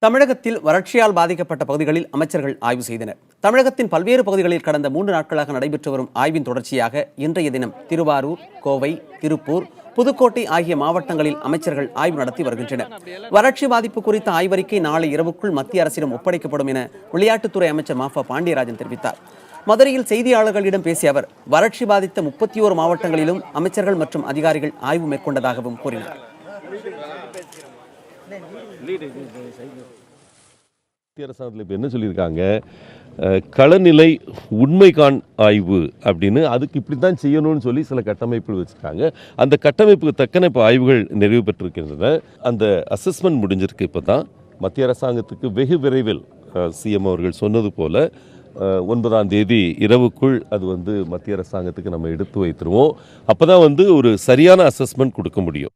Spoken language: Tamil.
தமிழகத்தில் வறட்சியால் பாதிக்கப்பட்ட பகுதிகளில் அமைச்சர்கள் ஆய்வு செய்தனர். தமிழகத்தின் பல்வேறு பகுதிகளில் கடந்த 3 நாட்களாக நடைபெற்று வரும் ஆய்வின் தொடர்ச்சியாக இன்றைய தினம் திருவாரூர், கோவை, திருப்பூர், புதுக்கோட்டை ஆகிய மாவட்டங்களில் அமைச்சர்கள் ஆய்வு நடத்தி வருகின்றனர். வறட்சி பாதிப்பு குறித்த ஆய்வறிக்கை நாளை இரவுக்குள் மத்திய அரசிடம் ஒப்படைக்கப்படும் என விளையாட்டுத்துறை அமைச்சர் மா. பாண்டியராஜன் தெரிவித்தார். மதுரையில் செய்தியாளர்களிடம் பேசிய அவர், வறட்சி பாதித்த 31 மாவட்டங்களிலும் அமைச்சர்கள் மற்றும் அதிகாரிகள் ஆய்வு மேற்கொண்டதாகவும் கூறினார். மத்திய அரசாங்கத்தில் இப்போ என்ன சொல்லியிருக்காங்க, களநிலை உண்மைகாண் ஆய்வு அப்படின்னு அதுக்கு இப்படி தான் செய்யணும்னு சொல்லி சில கட்டமைப்புகள் வச்சுருக்காங்க. அந்த கட்டமைப்புக்கு தக்கன இப்போ ஆய்வுகள் நிறைவு பெற்றிருக்கின்றன. அந்த அசஸ்மெண்ட் முடிஞ்சிருக்கு. இப்போ தான் மத்திய அரசாங்கத்துக்கு வெகு விரைவில் சிஎம் அவர்கள் சொன்னது போல 9ஆம் தேதி இரவுக்குள் அது மத்திய அரசாங்கத்துக்கு நம்ம எடுத்து வைத்துருவோம். அப்போ தான் ஒரு சரியான அசஸ்மெண்ட் கொடுக்க முடியும்.